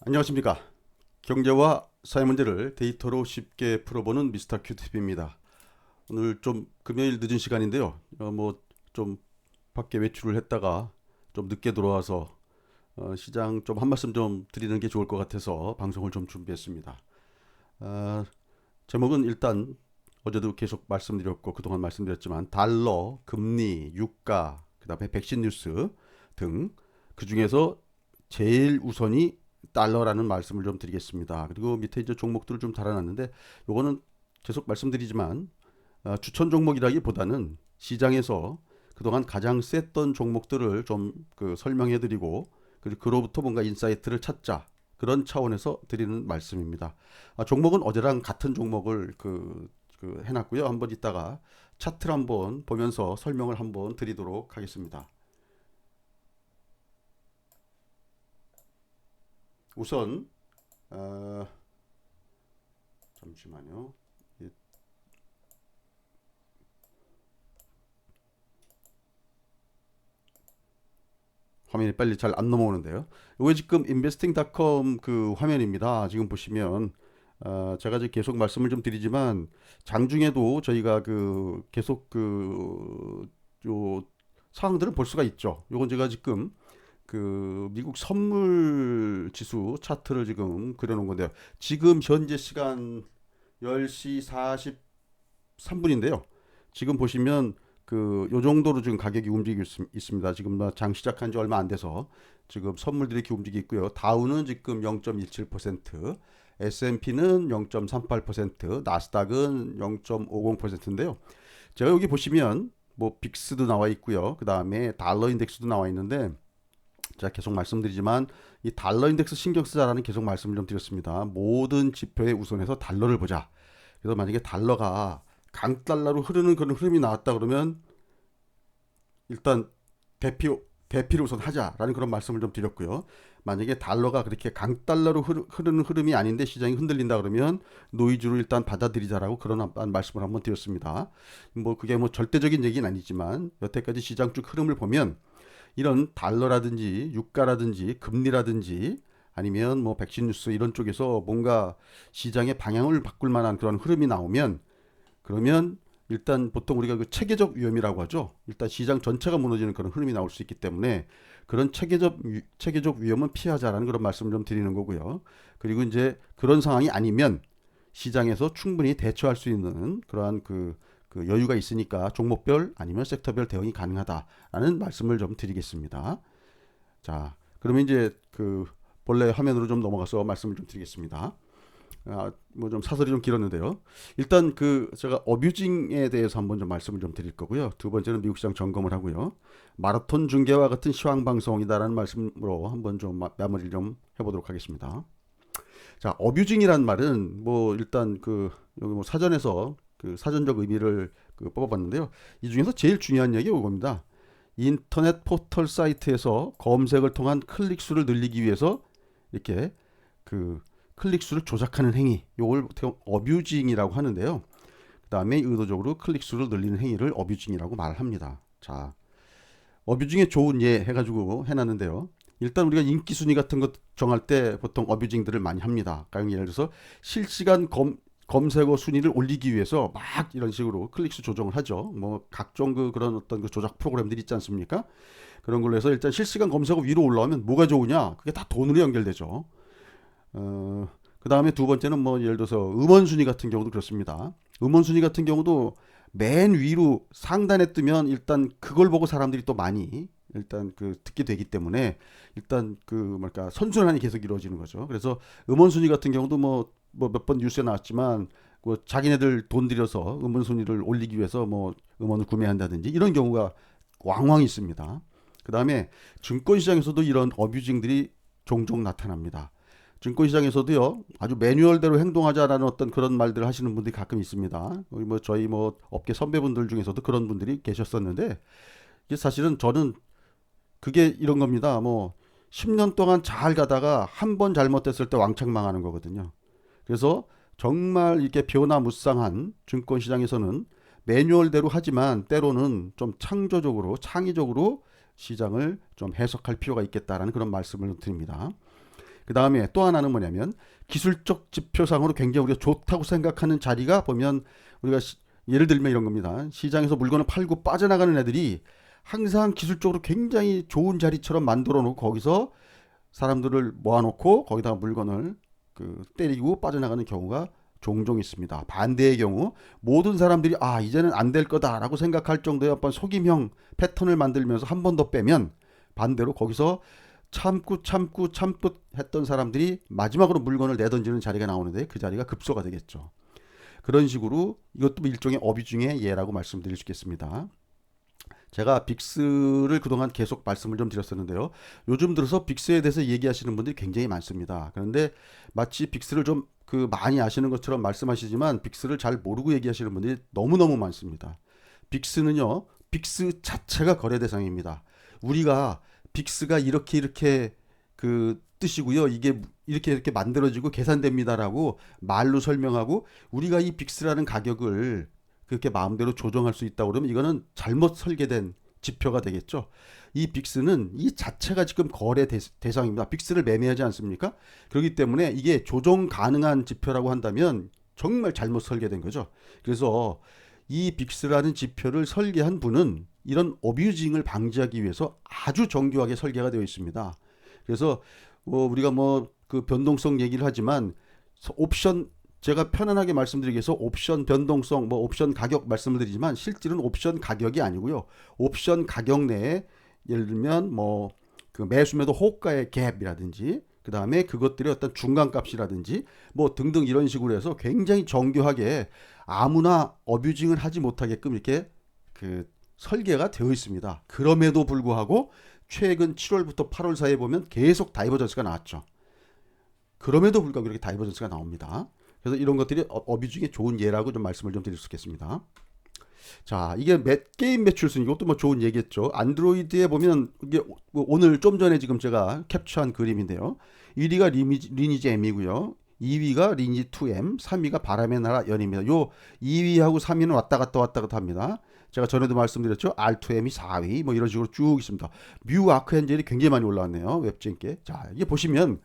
안녕하십니까. 경제와 사회 문제를 데이터로 쉽게 풀어보는 미스터 큐티비입니다. 오늘 좀 금요일 늦은 시간인데요. 좀 밖에 외출을 했다가 좀 늦게 들어와서 시장 좀 한 말씀 좀 드리는 게 좋을 것 같아서 방송을 좀 준비했습니다. 어, 제목은 일단 어제도 계속 말씀드렸고 그동안 말씀드렸지만 달러, 금리, 유가, 그다음에 백신 뉴스 등 그중에서 제일 우선이 달러라는 말씀을 좀 드리겠습니다. 그리고 밑에 이제 종목들을 좀 달아놨는데 요거는 계속 말씀드리지만 추천 종목이라기보다는 시장에서 그동안 가장 셌던 종목들을 좀 설명해드리고 그리고 그로부터 뭔가 인사이트를 찾자 그런 차원에서 드리는 말씀입니다. 종목은 어제랑 같은 종목을 해놨고요. 한번 이따가 차트를 한번 보면서 설명을 한번 드리도록 하겠습니다. 우선 어, 잠시만요. 화면이 빨리 잘 안 넘어오는데요. 이게 지금 investing.com 그 화면입니다. 지금 보시면 제가 이제 계속 말씀을 좀 드리지만 장중에도 저희가 계속 요 사항들을 볼 수가 있죠. 요건 제가 지금 미국 선물 지수 차트를 지금 그려놓은 건데요. 지금 현재 시간 10시 43분인데요. 지금 보시면 요 정도로 지금 가격이 움직이고 있습니다. 지금 장 시작한 지 얼마 안 돼서 지금 선물들이 이렇게 움직이고 있고요. 다우는 지금 0.17%, S&P는 0.38%, 나스닥은 0.50%인데요. 제가 여기 보시면 뭐 빅스도 나와 있고요. 그 다음에 달러 인덱스도 나와 있는데 제가 계속 말씀드리지만 이 달러 인덱스 신경 쓰자라는 계속 말씀을 좀 드렸습니다. 모든 지표에 우선해서 달러를 보자. 그래서 만약에 달러가 강달러로 흐르는 그런 흐름이 나왔다 그러면 일단 대피를 우선 하자라는 그런 말씀을 좀 드렸고요. 만약에 달러가 그렇게 강달러로 흐르는 흐름이 아닌데 시장이 흔들린다 그러면 노이즈로 일단 받아들이자라고 그런 말씀을 한번 드렸습니다. 뭐 그게 뭐 절대적인 얘기는 아니지만 여태까지 시장 쭉 흐름을 보면 이런 달러라든지 유가라든지 금리라든지 아니면 뭐 백신 뉴스 이런 쪽에서 뭔가 시장의 방향을 바꿀 만한 그런 흐름이 나오면 그러면 일단 보통 우리가 그 체계적 위험이라고 하죠. 일단 시장 전체가 무너지는 그런 흐름이 나올 수 있기 때문에 그런 체계적 위험은 피하자라는 그런 말씀을 좀 드리는 거고요. 그리고 이제 그런 상황이 아니면 시장에서 충분히 대처할 수 있는 그러한 그 여유가 있으니까 종목별 아니면 섹터별 대응이 가능하다라는 말씀을 좀 드리겠습니다. 자, 그러면 이제 본래 화면으로 좀 넘어가서 말씀을 좀 드리겠습니다. 뭐 좀 사설이 좀 길었는데요. 일단 제가 어뷰징에 대해서 한번 좀 말씀을 좀 드릴 거고요. 두 번째는 미국 시장 점검을 하고요. 마라톤 중계와 같은 시황 방송이다라는 말씀으로 한번 좀 마무리를 좀 해보도록 하겠습니다. 자, 어뷰징이란 말은 뭐 일단 여기 뭐 사전에서 사전적 의미를 뽑아봤는데요. 이 중에서 제일 중요한 얘기가 이겁니다. 인터넷 포털 사이트에서 검색을 통한 클릭 수를 늘리기 위해서 이렇게 그 클릭 수를 조작하는 행위, 이걸 어뷰징이라고 하는데요. 그 다음에 의도적으로 클릭 수를 늘리는 행위를 어뷰징이라고 말합니다. 자, 어뷰징의 좋은 예 해가지고 해놨는데요. 일단 우리가 인기 순위 같은 것 정할 때 보통 어뷰징들을 많이 합니다. 그러니까 예를 들어서 실시간 검색어 순위를 올리기 위해서 막 이런 식으로 클릭수 조정을 하죠. 뭐 각종 그런 어떤 조작 프로그램들이 있지 않습니까? 그런 걸로 해서 일단 실시간 검색어 위로 올라오면 뭐가 좋으냐? 그게 다 돈으로 연결되죠. 그 다음에 두 번째는 뭐 예를 들어서 음원 순위 같은 경우도 그렇습니다. 음원 순위 같은 경우도 맨 위로 상단에 뜨면 일단 그걸 보고 사람들이 또 많이 일단 듣게 되기 때문에 일단 뭐랄까 선순환이 계속 이루어지는 거죠. 그래서 음원 순위 같은 경우도 뭐 몇 번 뉴스에 나왔지만 자기네들 돈 들여서 음원 순위를 올리기 위해서 뭐 음원을 구매한다든지 이런 경우가 왕왕 있습니다. 그 다음에 증권시장에서도 이런 어뷰징들이 종종 나타납니다. 증권시장에서도요 아주 매뉴얼대로 행동하자라는 어떤 그런 말들을 하시는 분들이 가끔 있습니다. 뭐 저희 뭐 업계 선배분들 중에서도 그런 분들이 계셨었는데 이게 사실은 저는 그게 이런 겁니다. 뭐 10년 동안 잘 가다가 한 번 잘못됐을 때 왕창 망하는 거거든요. 그래서 정말 이렇게 변화무쌍한 증권시장에서는 매뉴얼대로 하지만 때로는 좀 창의적으로 시장을 좀 해석할 필요가 있겠다라는 그런 말씀을 드립니다. 그 다음에 또 하나는 뭐냐면 기술적 지표상으로 굉장히 우리가 좋다고 생각하는 자리가 보면 우리가 예를 들면 이런 겁니다. 시장에서 물건을 팔고 빠져나가는 애들이 항상 기술적으로 굉장히 좋은 자리처럼 만들어 놓고 거기서 사람들을 모아놓고 거기다가 물건을 때리고 빠져나가는 경우가 종종 있습니다. 반대의 경우 모든 사람들이 이제는 안 될 거다라고 생각할 정도의 어떤 속임형 패턴을 만들면서 한 번 더 빼면 반대로 거기서 참고 했던 사람들이 마지막으로 물건을 내던지는 자리가 나오는데 그 자리가 급소가 되겠죠. 그런 식으로 이것도 일종의 어뷰징의 예라고 말씀드릴 수 있겠습니다. 제가 빅스를 그동안 계속 말씀을 좀 드렸었는데요. 요즘 들어서 빅스에 대해서 얘기하시는 분들이 굉장히 많습니다. 그런데 마치 빅스를 좀 많이 아시는 것처럼 말씀하시지만 빅스를 잘 모르고 얘기하시는 분들이 너무너무 많습니다. 빅스는요, 빅스 자체가 거래 대상입니다. 우리가 빅스가 이렇게 뜻이고요. 이게 이렇게 만들어지고 계산됩니다라고 말로 설명하고 우리가 이 빅스라는 가격을 그렇게 마음대로 조정할 수 있다고 그러면 이거는 잘못 설계된 지표가 되겠죠. 이 빅스는 이 자체가 지금 거래 대상입니다. 빅스를 매매하지 않습니까? 그렇기 때문에 이게 조정 가능한 지표라고 한다면 정말 잘못 설계된 거죠. 그래서 이 빅스라는 지표를 설계한 분은 이런 어뷰징을 방지하기 위해서 아주 정교하게 설계가 되어 있습니다. 그래서 우리가 그 변동성 얘기를 하지만 옵션 제가 편안하게 말씀드리기 위해서 옵션 변동성, 옵션 가격 말씀을 드리지만 실질은 옵션 가격이 아니고요. 옵션 가격 내에 예를 들면 그 매수매도 호가의 갭이라든지 그 다음에 그것들의 어떤 중간값이라든지 등등 이런 식으로 해서 굉장히 정교하게 아무나 어뷰징을 하지 못하게끔 이렇게 설계가 되어 있습니다. 그럼에도 불구하고 최근 7월부터 8월 사이에 보면 계속 다이버전스가 나왔죠. 그럼에도 불구하고 이렇게 다이버전스가 나옵니다. 그래서 이런 것들이 어뷰징의 좋은 예라고 좀 말씀을 좀 드릴 수 있겠습니다. 자, 이게 게임 매출 순위, 이것도 좋은 얘기겠죠. 안드로이드에 보면 이게 오늘 좀 전에 지금 제가 캡처한 그림인데요. 1위가 리니지 M이고요. 2위가 리니지 2M, 3위가 바람의 나라 연입니다. 요 2위하고 3위는 왔다 갔다 합니다. 제가 전에도 말씀드렸죠. R2M이 4위, 이런 식으로 쭉 있습니다. 뮤 아크엔젤이 굉장히 많이 올라왔네요. 웹진께. 자, 이게 보시면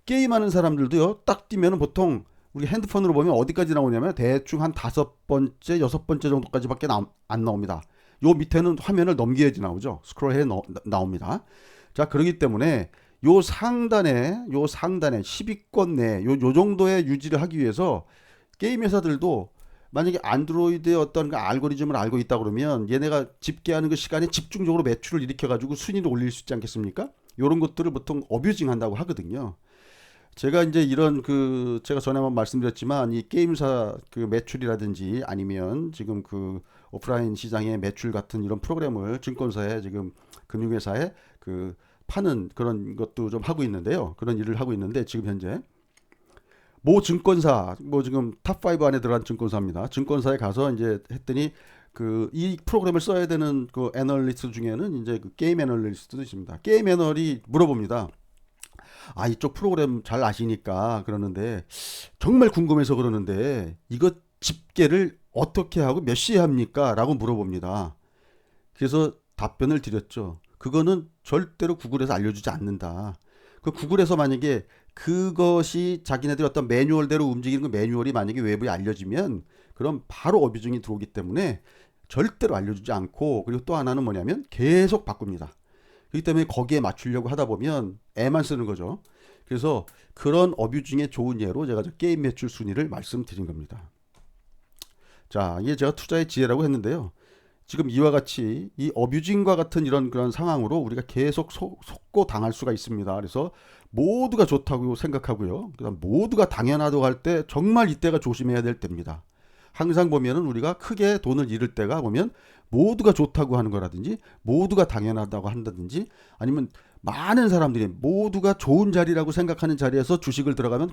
게임하는 사람들도요. 딱 뛰면 보통 우리 핸드폰으로 보면 어디까지 나오냐면 대충 한 5번째, 6번째 정도까지밖에 안 나옵니다. 요 밑에는 화면을 넘겨야지 나오죠. 스크롤해 나옵니다. 자, 그렇기 때문에 요 상단에 10위권 내 요 정도의 유지를 하기 위해서 게임 회사들도 만약에 안드로이드의 어떤 그 알고리즘을 알고 있다 그러면 얘네가 집계하는 그 시간에 집중적으로 매출을 일으켜 가지고 순위를 올릴 수 있지 않겠습니까? 요런 것들을 보통 어뷰징 한다고 하거든요. 제가 이제 이런 제가 전에 한번 말씀드렸지만 이 게임사 매출이라든지 아니면 지금 오프라인 시장의 매출 같은 이런 프로그램을 증권사에 지금 금융회사에 파는 그런 것도 좀 하고 있는데요. 그런 일을 하고 있는데 지금 현재 모 증권사 지금 탑5 안에 들어간 증권사입니다. 증권사에 가서 이제 했더니 이 프로그램을 써야 되는 애널리스트 중에는 이제 게임 애널리스트도 있습니다. 게임 애널이 물어봅니다. 이쪽 프로그램 잘 아시니까 그러는데 정말 궁금해서 그러는데 이거 집계를 어떻게 하고 몇 시에 합니까? 라고 물어봅니다. 그래서 답변을 드렸죠. 그거는 절대로 구글에서 알려주지 않는다. 구글에서 만약에 그것이 자기네들이 어떤 매뉴얼대로 움직이는 그 매뉴얼이 만약에 외부에 알려지면 그럼 바로 어뷰징이 들어오기 때문에 절대로 알려주지 않고 그리고 또 하나는 뭐냐면 계속 바꿉니다. 그렇기 때문에 거기에 맞추려고 하다 보면 애만 쓰는 거죠. 그래서 그런 어뷰징의 좋은 예로 제가 게임 매출 순위를 말씀드린 겁니다. 자, 이게 제가 투자의 지혜라고 했는데요. 지금 이와 같이 이 어뷰징과 같은 그런 상황으로 우리가 계속 속고 당할 수가 있습니다. 그래서 모두가 좋다고 생각하고요. 그다음 모두가 당연하다고 할 때 정말 이때가 조심해야 될 때입니다. 항상 보면은 우리가 크게 돈을 잃을 때가 보면 모두가 좋다고 하는 거라든지 모두가 당연하다고 한다든지 아니면 많은 사람들이 모두가 좋은 자리라고 생각하는 자리에서 주식을 들어가면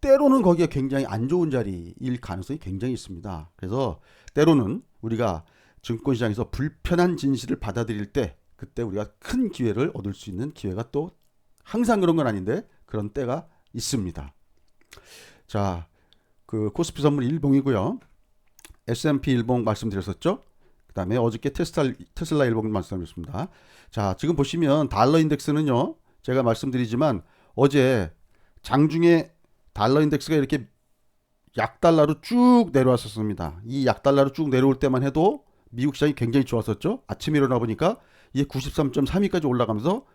때로는 거기가 굉장히 안 좋은 자리일 가능성이 굉장히 있습니다. 그래서 때로는 우리가 증권시장에서 불편한 진실을 받아들일 때 그때 우리가 큰 기회를 얻을 수 있는 기회가 또 항상 그런 건 아닌데 그런 때가 있습니다. 자, 코스피 선물 일봉이고요. S&P 일봉 말씀드렸었죠. 그 다음에 어저께 테슬라 일봉 말씀드렸습니다. 자, 지금 보시면 달러 인덱스는요. 제가 말씀드리지만 어제 장중에 달러 인덱스가 이렇게 약달러로 쭉 내려왔었습니다. 이 약달러로 쭉 내려올 때만 해도 미국 시장이 굉장히 좋았었죠. 아침에 일어나 보니까 이게 93.32까지 올라가면서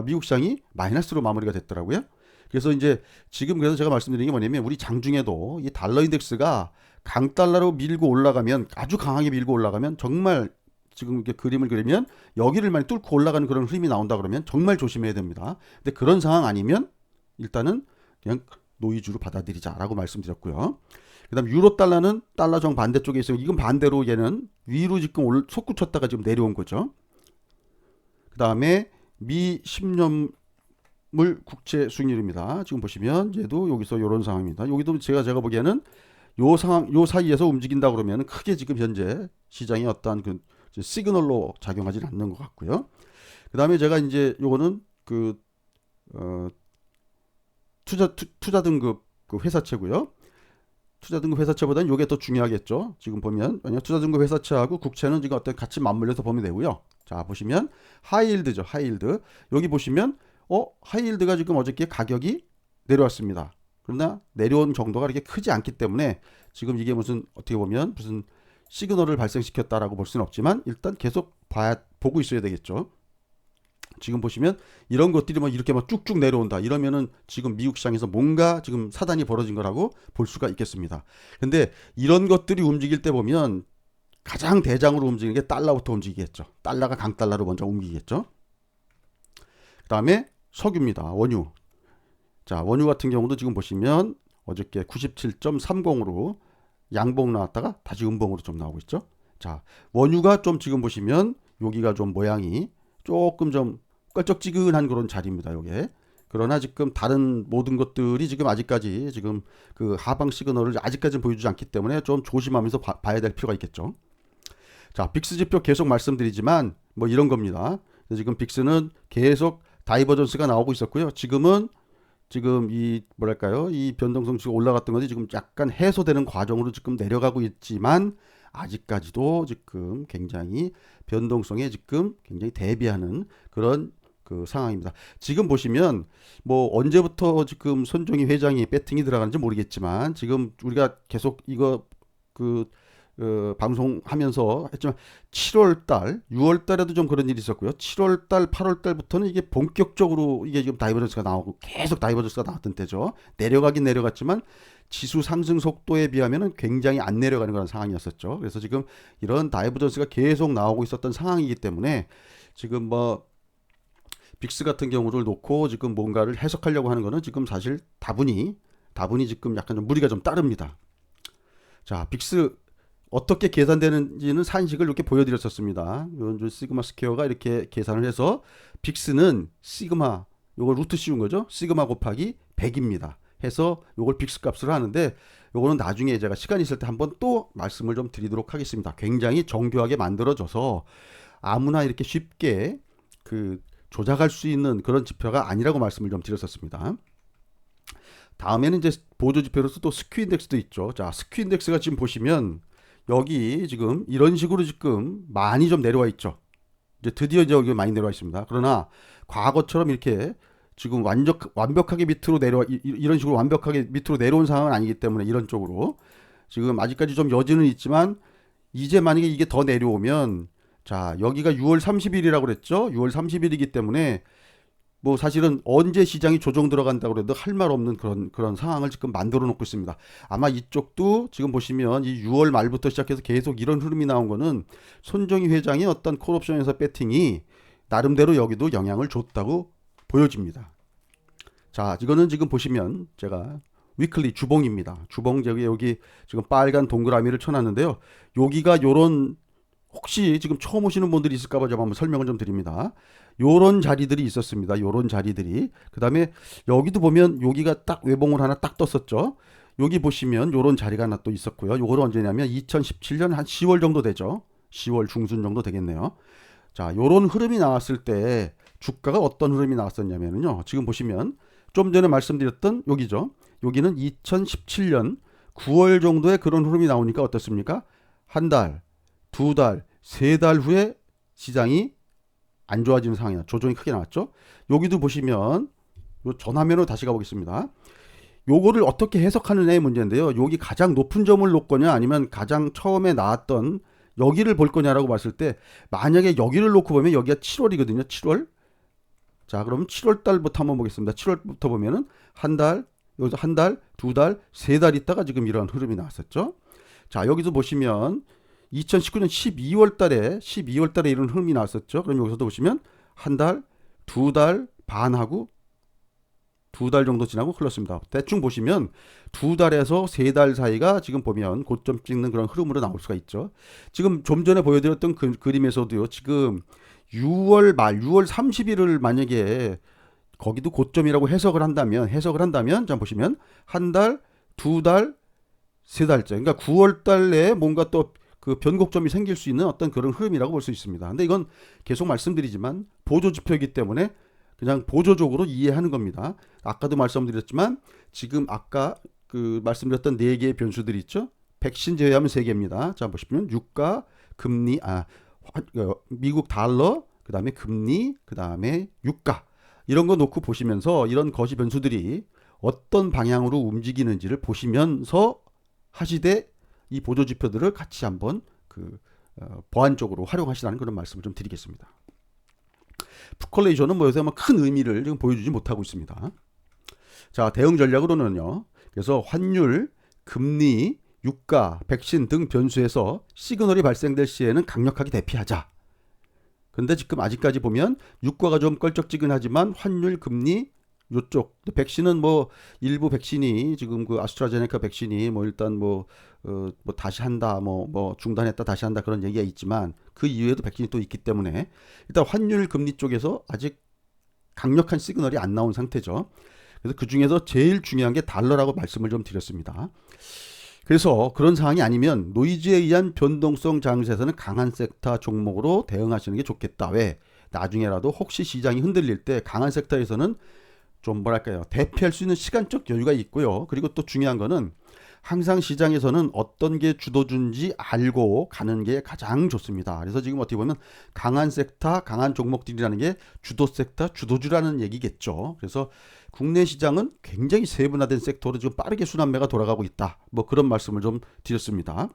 미국 시장이 마이너스로 마무리가 됐더라고요. 그래서 이제 지금 그래서 제가 말씀드리는 게 뭐냐면 우리 장중에도 이 달러 인덱스가 강달러로 밀고 올라가면 아주 강하게 밀고 올라가면 정말 지금 이렇게 그림을 그리면 여기를 많이 뚫고 올라가는 그런 흐름이 나온다 그러면 정말 조심해야 됩니다. 근데 그런 상황 아니면 일단은 그냥 노이즈로 받아들이자라고 말씀드렸고요. 그다음 유로 달러는 달러 정 반대쪽에 있어요. 이건 반대로 얘는 위로 지금 솟구쳤다가 지금 내려온 거죠. 그다음에 미 10년물 국채 수익률입니다. 지금 보시면 얘도 여기서 이런 상황입니다. 여기도 제가 보기에는 요 상황 요 사이에서 움직인다 그러면 크게 지금 현재 시장이 어떠한 그 시그널로 작용하지는 않는 것 같고요. 그다음에 제가 이제 요거는 그 투자 등급 그 회사채고요. 투자 등급 회사채보다는 요게 더 중요하겠죠. 지금 보면 왜냐 투자 등급 회사채하고 국채는 지금 어떤 같이 맞물려서 보면 되고요. 자 보시면 하이힐드죠. 하이힐드 여기 보시면 하이힐드가 지금 어저께 가격이 내려왔습니다. 그러나 내려온 정도가 그렇게 크지 않기 때문에 지금 이게 무슨 어떻게 보면 무슨 시그널을 발생시켰다라고 볼 수는 없지만 일단 계속 보고 있어야 되겠죠. 지금 보시면 이런 것들이 뭐 이렇게 막 쭉쭉 내려온다 이러면은 지금 미국 시장에서 뭔가 지금 사단이 벌어진 거라고 볼 수가 있겠습니다. 근데 이런 것들이 움직일 때 보면 가장 대장으로 움직이는 게 달러부터 움직이겠죠. 달러가 강달러로 먼저 움직이겠죠. 그 다음에 석유입니다. 원유. 자, 원유 같은 경우도 지금 보시면 어저께 97.30으로 양봉 나왔다가 다시 음봉으로 좀 나오고 있죠. 자, 원유가 좀 지금 보시면 여기가 좀 모양이 조금 좀 껄쩍지근한 그런 자리입니다. 요게. 그러나 지금 다른 모든 것들이 지금 아직까지 지금 그 하방 시그널을 아직까지는 보여주지 않기 때문에 좀 조심하면서 봐야 될 필요가 있겠죠. 자, 빅스 지표 계속 말씀드리지만 뭐 이런 겁니다. 지금 빅스는 계속 다이버전스가 나오고 있었고요. 지금 이 뭐랄까요? 이 변동성 지수가 올라갔던 것이 지금 약간 해소되는 과정으로 지금 내려가고 있지만 아직까지도 지금 굉장히 변동성에 지금 굉장히 대비하는 그런 그 상황입니다. 지금 보시면 뭐 언제부터 지금 손정희 회장이 배팅이 들어가는지 모르겠지만 지금 우리가 계속 이거 방송하면서 했지만 7월달, 6월달에도 좀 그런 일이 있었고요. 7월달, 8월달부터는 이게 본격적으로 이게 지금 다이버전스가 나오고 계속 다이버전스가 나왔던 때죠. 내려가긴 내려갔지만 지수 상승 속도에 비하면은 굉장히 안 내려가는 그런 상황이었었죠. 그래서 지금 이런 다이버전스가 계속 나오고 있었던 상황이기 때문에 지금 뭐 빅스 같은 경우를 놓고 지금 뭔가를 해석하려고 하는 거는 지금 사실 다분히 지금 약간 좀 무리가 좀 따릅니다. 자, 빅스 어떻게 계산되는지는 산식을 이렇게 보여드렸었습니다. 이런 시그마 스퀘어가 이렇게 계산을 해서 빅스는 시그마 요걸 루트 씌운 거죠. 시그마 곱하기 100입니다. 해서 요걸 빅스 값으로 하는데 요거는 나중에 제가 시간 있을 때 한번 또 말씀을 좀 드리도록 하겠습니다. 굉장히 정교하게 만들어져서 아무나 이렇게 쉽게 그 조작할 수 있는 그런 지표가 아니라고 말씀을 좀 드렸었습니다. 다음에는 이제 보조 지표로서 또 스큐 인덱스도 있죠. 자, 스큐 인덱스가 지금 보시면 여기 지금 이런 식으로 지금 많이 좀 내려와 있죠. 이제 드디어 여기 많이 내려와 있습니다. 그러나 과거처럼 이렇게 지금 완벽하게 밑으로 이런 식으로 완벽하게 밑으로 내려온 상황은 아니기 때문에 이런 쪽으로 지금 아직까지 좀 여지는 있지만 이제 만약에 이게 더 내려오면 자, 여기가 6월 30일이라고 그랬죠. 6월 30일이기 때문에 뭐 사실은 언제 시장이 조정 들어간다고 해도 할 말 없는 그런 상황을 지금 만들어 놓고 있습니다. 아마 이쪽도 지금 보시면 이 6월 말부터 시작해서 계속 이런 흐름이 나온 거는 손정희 회장의 어떤 콜옵션에서 배팅이 나름대로 여기도 영향을 줬다고 보여집니다. 자, 이거는 지금 보시면 제가 위클리 주봉입니다. 주봉 여기 지금 빨간 동그라미를 쳐놨는데요. 여기가 요런 혹시 지금 처음 오시는 분들이 있을까봐 제가 한번 설명을 좀 드립니다. 요런 자리들이 있었습니다. 요런 자리들이. 그 다음에 여기도 보면 여기가 딱 외봉을 하나 딱 떴었죠. 여기 보시면 요런 자리가 하나 또 있었고요. 요거는 언제냐면 2017년 한 10월 정도 되죠. 10월 중순 정도 되겠네요. 자, 요런 흐름이 나왔을 때 주가가 어떤 흐름이 나왔었냐면요. 지금 보시면 좀 전에 말씀드렸던 여기죠. 여기는 2017년 9월 정도에 그런 흐름이 나오니까 어떻습니까? 한 달, 두 달, 세 달 후에 시장이 안 좋아지는 상황이야. 조정이 크게 나왔죠. 여기도 보시면 요 전화면으로 다시 가보겠습니다. 요거를 어떻게 해석하느냐의 문제인데요. 여기 가장 높은 점을 놓을 거냐 아니면 가장 처음에 나왔던 여기를 볼 거냐라고 봤을 때 만약에 여기를 놓고 보면 여기가 7월이거든요. 7월. 자, 그럼 7월 달부터 한번 보겠습니다. 7월부터 보면은 한 달, 여기서 한 달, 두 달, 세 달 있다가 지금 이런 흐름이 나왔었죠. 자, 여기서 보시면 2019년 12월 달에 이런 흐름이 나왔었죠. 그럼 여기서도 보시면 한 달, 두 달 반하고 두 달 정도 지나고 흘렀습니다. 대충 보시면 두 달에서 세 달 사이가 지금 보면 고점 찍는 그런 흐름으로 나올 수가 있죠. 지금 좀 전에 보여드렸던 그림에서도요. 지금 6월 말, 6월 30일을 만약에 거기도 고점이라고 해석을 한다면, 자 보시면 한 달, 두 달, 세 달째. 그러니까 9월 달에 뭔가 또 그 변곡점이 생길 수 있는 어떤 그런 흐름이라고 볼 수 있습니다. 근데 이건 계속 말씀드리지만 보조 지표이기 때문에 그냥 보조적으로 이해하는 겁니다. 아까도 말씀드렸지만 지금 아까 그 말씀드렸던 네 개의 변수들이 있죠. 백신 제외하면 세 개입니다. 자 보시면 유가, 금리, 미국 달러, 그 다음에 금리, 그 다음에 유가 이런 거 놓고 보시면서 이런 거시 변수들이 어떤 방향으로 움직이는지를 보시면서 하시되 이 보조 지표들을 같이 한번 보완적으로 활용하시라는 그런 말씀을 좀 드리겠습니다. 푸컬레이션은 뭐 요새 큰 의미를 지금 보여주지 못하고 있습니다. 자, 대응 전략으로는요. 그래서 환율, 금리, 유가, 백신 등 변수에서 시그널이 발생될 시에는 강력하게 대피하자. 근데 지금 아직까지 보면 유가가 좀 껄쩍지근하지만 환율, 금리 요쪽 백신은 뭐 일부 백신이 지금 그 아스트라제네카 백신이 뭐 일단 뭐 다시 한다 뭐 중단했다 다시 한다 그런 얘기가 있지만 그 이외에도 백신이 또 있기 때문에 일단 환율 금리 쪽에서 아직 강력한 시그널이 안 나온 상태죠. 그래서 그 중에서 제일 중요한 게 달러라고 말씀을 좀 드렸습니다. 그래서 그런 상황이 아니면 노이즈에 의한 변동성 장세에서는 강한 섹터 종목으로 대응하시는 게 좋겠다. 왜? 나중에라도 혹시 시장이 흔들릴 때 강한 섹터에서는 좀 뭐랄까요 대피할 수 있는 시간적 여유가 있고요. 그리고 또 중요한 거는 항상 시장에서는 어떤 게 주도주인지 알고 가는 게 가장 좋습니다. 그래서 지금 어떻게 보면 강한 섹터, 강한 종목들이라는 게 주도 섹터, 주도주라는 얘기겠죠. 그래서 국내 시장은 굉장히 세분화된 섹터로 지금 빠르게 순환매가 돌아가고 있다. 뭐 그런 말씀을 좀 드렸습니다.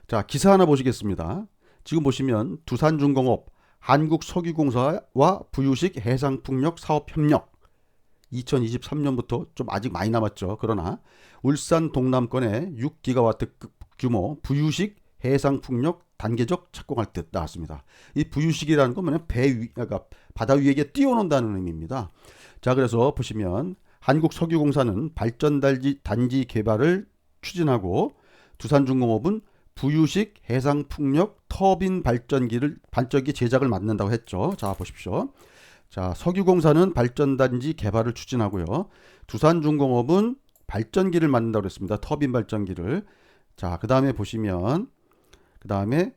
자, 기사 하나 보시겠습니다. 지금 보시면 두산중공업, 한국석유공사와 부유식 해상풍력 사업협력 2023년부터 좀 아직 많이 남았죠. 그러나 울산 동남권에 6기가와트 규모 부유식 해상풍력 단계적 착공할 듯 나왔습니다. 이 부유식이라는 건 뭐냐면 그러니까 바다 위에 띄워놓는다는 의미입니다. 자, 그래서 보시면 한국석유공사는 발전단지 개발을 추진하고 두산중공업은 부유식 해상풍력 터빈 발전기 제작을 맡는다고 했죠. 자, 보십시오. 자, 석유공사는 발전단지 개발을 추진하고요. 두산중공업은 발전기를 만든다고 그랬습니다. 터빈 발전기를. 자, 그 다음에 보시면 그 다음에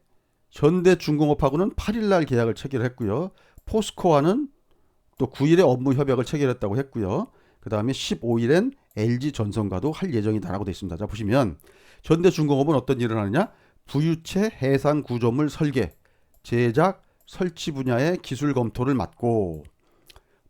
현대중공업하고는 8일날 계약을 체결했고요. 포스코와는 또 9일에 업무 협약을 체결했다고 했고요. 그 다음에 15일엔 LG전선과도 할 예정이다라고 되어 있습니다. 자, 보시면 현대중공업은 어떤 일을 하느냐? 부유체 해상 구조물 설계, 제작, 설치 분야의 기술 검토를 맡고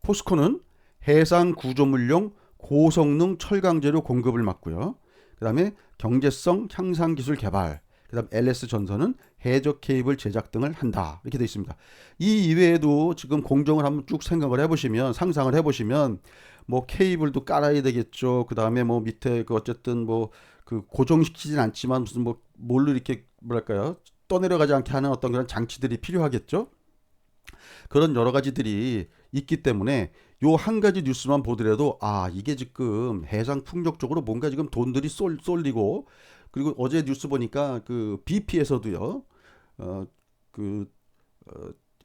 포스코는 해상 구조물용 고성능 철강재료 공급을 맡고요. 그 다음에 경제성 향상 기술 개발, 그 다음 LS전선은 해적 케이블 제작 등을 한다. 이렇게 되어 있습니다. 이 이외에도 지금 공정을 한번 쭉 생각을 해보시면 상상을 해보시면 뭐 케이블도 깔아야 되겠죠. 그 다음에 뭐 밑에 그 어쨌든 뭐 그 고정시키진 않지만 무슨 뭐 뭘로 이렇게 뭐랄까요 떠내려가지 않게 하는 어떤 그런 장치들이 필요하겠죠. 그런 여러 가지들이 있기 때문에 요 한 가지 뉴스만 보더라도 이게 지금 해상 풍력 쪽으로 뭔가 지금 돈들이 쏠리고 그리고 어제 뉴스 보니까 그 BP에서도요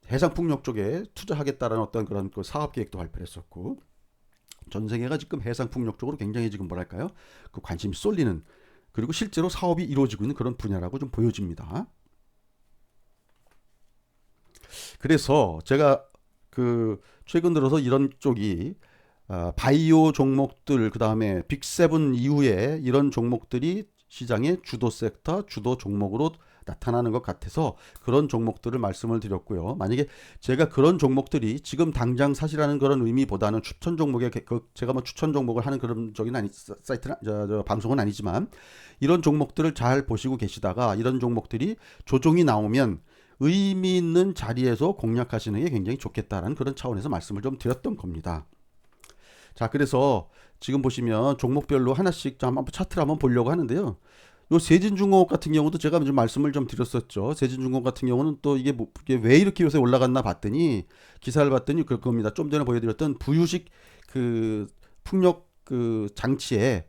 해상 풍력 쪽에 투자하겠다라는 어떤 그런 그 사업 계획도 발표했었고 전 세계가 지금 해상 풍력 쪽으로 굉장히 지금 뭐랄까요 그 관심이 쏠리는 그리고 실제로 사업이 이루어지고 있는 그런 분야라고 좀 보여집니다. 그래서 제가 그 최근 들어서 이런 쪽이 바이오 종목들 그 다음에 빅세븐 이후에 이런 종목들이 시장의 주도 섹터, 주도 종목으로 나타나는 것 같아서 그런 종목들을 말씀을 드렸고요. 만약에 제가 그런 종목들이 지금 당장 사시라는 그런 의미보다는 추천 종목에 제가 뭐 추천 종목을 하는 그런 적인 아니 사이트나 방송은 아니지만 이런 종목들을 잘 보시고 계시다가 이런 종목들이 조정이 나오면 의미 있는 자리에서 공략하시는 게 굉장히 좋겠다라는 그런 차원에서 말씀을 좀 드렸던 겁니다. 자, 그래서 지금 보시면 종목별로 하나씩 한번 차트를 한번 보려고 하는데요. 요 세진중공업 같은 경우도 제가 좀 말씀을 좀 드렸었죠. 세진중공업 같은 경우는 또 이게, 이게 왜 이렇게 요새 올라갔나 봤더니 기사를 봤더니 그럴 겁니다. 좀 전에 보여드렸던 부유식 그 풍력 그 장치에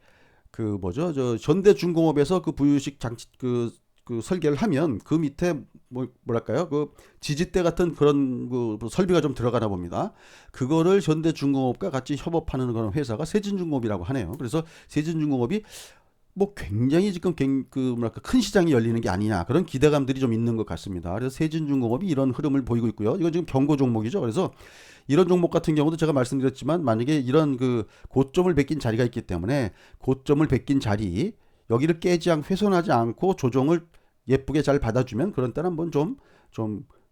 그 뭐죠? 저 현대중공업에서 그 부유식 장치 그 설계를 하면 그 밑에 뭐랄까요? 그 지지대 같은 그런 그 설비가 좀 들어가나 봅니다. 그거를 현대중공업과 같이 협업하는 그런 회사가 세진중공업이라고 하네요. 그래서 세진중공업이 뭐 굉장히 지금 그 뭐랄까 큰 시장이 열리는 게 아니냐 그런 기대감들이 좀 있는 것 같습니다. 그래서 세진중공업이 이런 흐름을 보이고 있고요. 이건 지금 경고 종목이죠. 그래서 이런 종목 같은 경우도 제가 말씀드렸지만 만약에 이런 그 고점을 베낀 자리가 있기 때문에 고점을 베낀 자리 여기를 깨지 않고 훼손하지 않고 조정을 예쁘게 잘 받아주면 그런 때는 한번 좀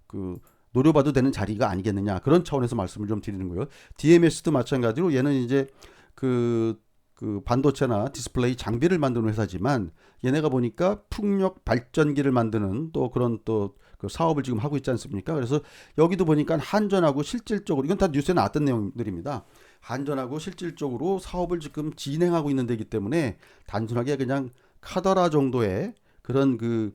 그 노려봐도 되는 자리가 아니겠느냐 그런 차원에서 말씀을 좀 드리는 거예요. DMS도 마찬가지로 얘는 이제 그 반도체나 디스플레이 장비를 만드는 회사지만 얘네가 보니까 풍력 발전기를 만드는 또 그런 또 그 사업을 지금 하고 있지 않습니까? 그래서 여기도 보니까 한전하고 실질적으로 이건 다 뉴스에 나왔던 내용들입니다. 한전하고 실질적으로 사업을 지금 진행하고 있는 데이기 때문에 단순하게 그냥 카더라 정도의 그런 그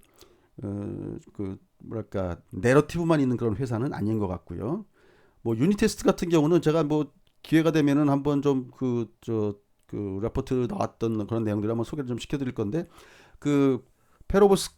뭐랄까 내러티브만 있는 그런 회사는 아닌 것 같고요. 뭐 유니테스트 같은 경우는 제가 뭐 기회가 되면은 한번 좀 그 레포트 나왔던 그런 내용들을 한번 소개를 좀 시켜드릴 건데 그 페로보스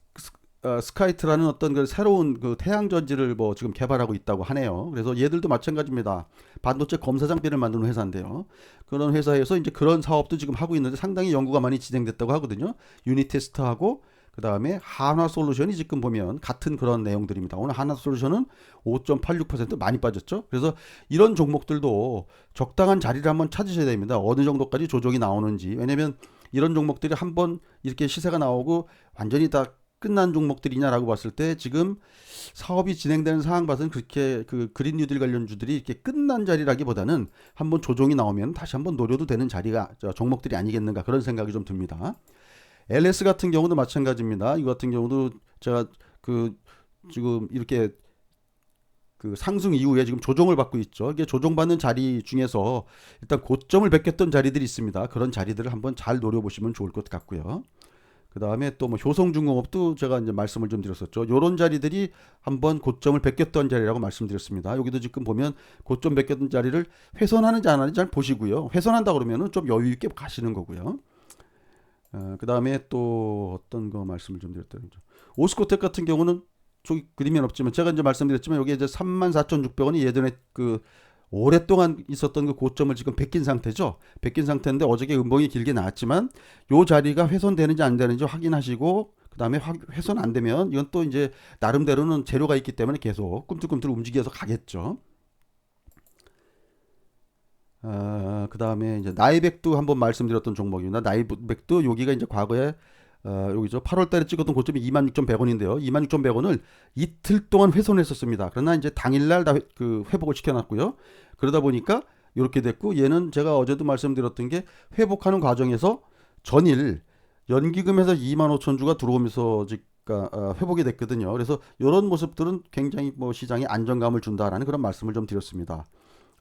스카이트라는 어떤 그 새로운 그 태양 전지를 뭐 지금 개발하고 있다고 하네요. 그래서 얘들도 마찬가지입니다. 반도체 검사 장비를 만드는 회사인데요. 그런 회사에서 이제 그런 사업도 지금 하고 있는데 상당히 연구가 많이 진행됐다고 하거든요. 유니테스트하고 그 다음에 한화솔루션이 지금 보면 같은 그런 내용들입니다. 오늘 한화솔루션은 5.86% 많이 빠졌죠. 그래서 이런 종목들도 적당한 자리를 한번 찾으셔야 됩니다. 어느 정도까지 조정이 나오는지. 왜냐면 이런 종목들이 한번 이렇게 시세가 나오고 완전히 다 끝난 종목들이냐라고 봤을 때 지금 사업이 진행되는 상황 봐서는 그렇게 그 그린 뉴딜 관련주들이 이렇게 끝난 자리라기보다는 한번 조정이 나오면 다시 한번 노려도 되는 자리가 종목들이 아니겠는가 그런 생각이 좀 듭니다. LS 같은 경우도 마찬가지입니다. 이 같은 경우도 제가 그 지금 이렇게 그 상승 이후에 지금 조정을 받고 있죠. 이게 조정받는 자리 중에서 일단 고점을 뵙겠던 자리들이 있습니다. 그런 자리들을 한번 잘 노려보시면 좋을 것 같고요. 그 다음에 또 뭐 효성중공업도 제가 이제 말씀을 좀 드렸었죠. 요런 자리들이 한번 고점을 뵙겠던 자리라고 말씀드렸습니다. 여기도 지금 보면 고점 뵙겠던 자리를 훼손하는지 안 하는지 잘 보시고요. 훼손한다 그러면은 좀 여유 있게 가시는 거고요. 그 다음에 또 어떤 거 말씀을 좀 드렸더니 오스코텍 같은 경우는 저기 그림엔 없지만 제가 이제 말씀드렸지만 여기 이제 34,600원이 예전에 그 오랫동안 있었던 그 고점을 지금 베낀 상태죠. 베낀 상태인데 어저께 음봉이 길게 나왔지만 요 자리가 훼손되는지 안 되는지 확인하시고 그 다음에 훼손 안 되면 이건 또 이제 나름대로는 재료가 있기 때문에 계속 꿈틀꿈틀 움직여서 가겠죠. 그 다음에 이제 나이백도 한번 말씀드렸던 종목입니다. 나이백도 여기가 이제 과거에 여기죠. 8월 달에 찍었던 고점이 26,100원인데요. 26,100원을 이틀 동안 훼손했었습니다. 그러나 이제 당일날 다 회복을 시켜놨고요. 그러다 보니까 이렇게 됐고 얘는 제가 어제도 말씀드렸던 게 회복하는 과정에서 전일 연기금에서 25,000주가 들어오면서 회복이 됐거든요. 그래서 이런 모습들은 굉장히 뭐 시장에 안정감을 준다라는 그런 말씀을 좀 드렸습니다.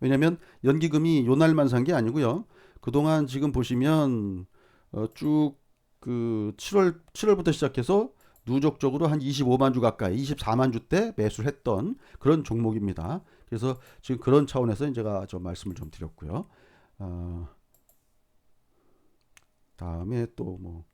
왜냐면 연기금이 요날만 산 게 아니고요. 그동안 지금 보시면 쭉 그 7월부터 시작해서 누적적으로 한 25만 주 가까이 24만 주대 매수를 했던 그런 종목입니다. 그래서 지금 그런 차원에서 제가 좀 말씀을 좀 드렸고요. 다음에 또 뭐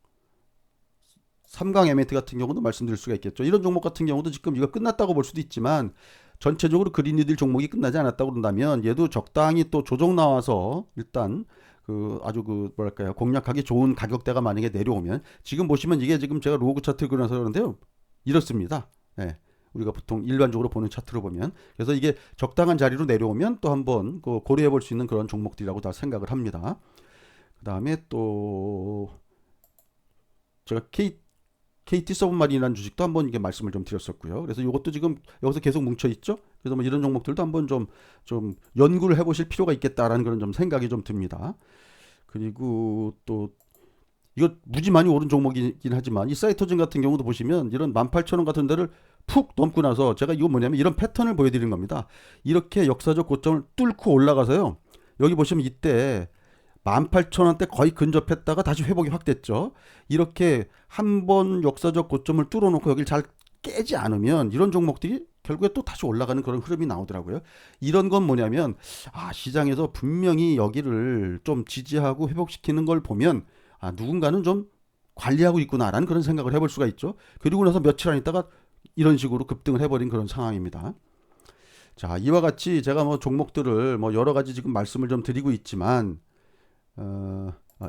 삼강 에메트 같은 경우도 말씀드릴 수가 있겠죠. 이런 종목 같은 경우도 지금 이거 끝났다고 볼 수도 있지만 전체적으로 그린이들 종목이 끝나지 않았다고 그런다면 얘도 적당히 또 조정 나와서 일단 그 아주 그 뭐랄까요 공략하기 좋은 가격대가 만약에 내려오면 지금 보시면 이게 지금 제가 로그 차트 그려서 그러는데요 이렇습니다. 네. 우리가 보통 일반적으로 보는 차트로 보면 그래서 이게 적당한 자리로 내려오면 또 한번 고려해 볼 수 있는 그런 종목들이라고 다 생각을 합니다. 그 다음에 또 제가 KT 서브마린이라는 주식도 한번 이게 말씀을 좀 드렸었고요. 그래서 이것도 지금 여기서 계속 뭉쳐 있죠. 그래서 뭐 이런 종목들도 한번 좀 연구를 해보실 필요가 있겠다라는 그런 좀 생각이 좀 듭니다. 그리고 또 이거 무지 많이 오른 종목이긴 하지만 이 사이토진 같은 경우도 보시면 이런 18,000원 같은 데를 푹 넘고 나서 제가 이거 뭐냐면 이런 패턴을 보여드리는 겁니다. 이렇게 역사적 고점을 뚫고 올라가서요. 여기 보시면 이때 18,000원대 거의 근접했다가 다시 회복이 확 됐죠. 이렇게 한번 역사적 고점을 뚫어놓고 여기를 잘 깨지 않으면 이런 종목들이 결국에 또 다시 올라가는 그런 흐름이 나오더라고요. 이런 건 뭐냐면 시장에서 분명히 여기를 좀 지지하고 회복시키는 걸 보면 누군가는 좀 관리하고 있구나라는 그런 생각을 해볼 수가 있죠. 그리고 나서 며칠 안 있다가 이런 식으로 급등을 해버린 그런 상황입니다. 자, 이와 같이 제가 뭐 종목들을 뭐 여러 가지 지금 말씀을 좀 드리고 있지만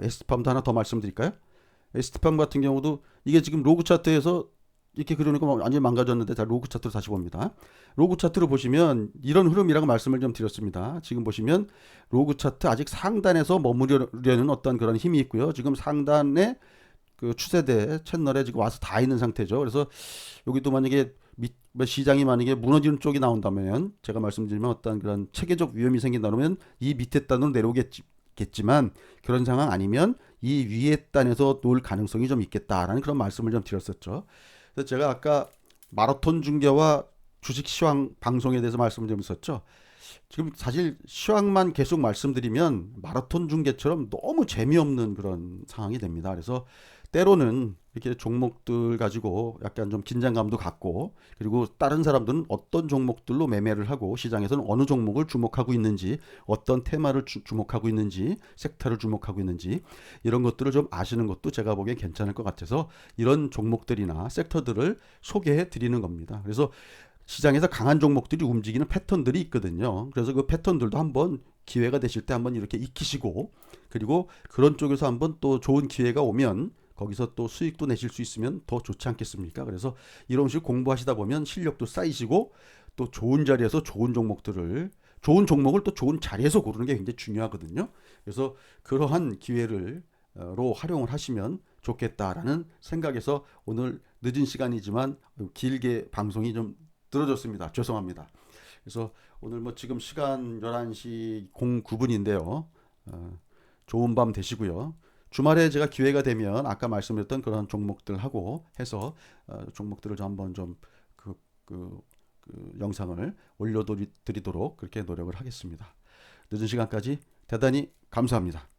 에스트팜도 하나 더 말씀드릴까요? 에스트팜 같은 경우도 이게 지금 로그 차트에서 이렇게 그러니까 완전히 망가졌는데 자 로그 차트로 다시 봅니다. 로그 차트로 보시면 이런 흐름이라고 말씀을 좀 드렸습니다. 지금 보시면 로그 차트 아직 상단에서 머무르려는 어떤 그런 힘이 있고요. 지금 상단에 그 추세대 채널에 지금 와서 다 있는 상태죠. 그래서 여기도 만약에 시장이 만약에 무너지는 쪽이 나온다면 제가 말씀드리면 어떤 그런 체계적 위험이 생긴다면 이 밑에 단으로 내려오겠지만 그런 상황 아니면 이 위에 단에서 놓을 가능성이 좀 있겠다라는 그런 말씀을 좀 드렸었죠. 그래서 제가 아까 마라톤 중계와 주식 시황 방송에 대해서 말씀을 좀 했었죠. 지금 사실 시황만 계속 말씀드리면 마라톤 중계처럼 너무 재미없는 그런 상황이 됩니다. 그래서 때로는 이렇게 종목들 가지고 약간 좀 긴장감도 갖고 그리고 다른 사람들은 어떤 종목들로 매매를 하고 시장에서는 어느 종목을 주목하고 있는지 어떤 테마를 주목하고 있는지 섹터를 주목하고 있는지 이런 것들을 좀 아시는 것도 제가 보기엔 괜찮을 것 같아서 이런 종목들이나 섹터들을 소개해 드리는 겁니다. 그래서 시장에서 강한 종목들이 움직이는 패턴들이 있거든요. 그래서 그 패턴들도 한번 기회가 되실 때 한번 이렇게 익히시고 그리고 그런 쪽에서 한번 또 좋은 기회가 오면 거기서 또 수익도 내실 수 있으면 더 좋지 않겠습니까? 그래서 이런 식으로 공부하시다 보면 실력도 쌓이시고 또 좋은 자리에서 좋은 종목을 또 좋은 자리에서 고르는 게 굉장히 중요하거든요. 그래서 그러한 기회를 로 활용을 하시면 좋겠다라는 생각에서 오늘 늦은 시간이지만 길게 방송이 좀 들어줬습니다. 죄송합니다. 그래서 오늘 뭐 지금 시간 11시 09분인데요. 좋은 밤 되시고요. 주말에 제가 기회가 되면 아까 말씀드렸던 그런 종목들하고 해서 종목들을 좀 한번 그 영상을 올려드리도록 그렇게 노력을 하겠습니다. 늦은 시간까지 대단히 감사합니다.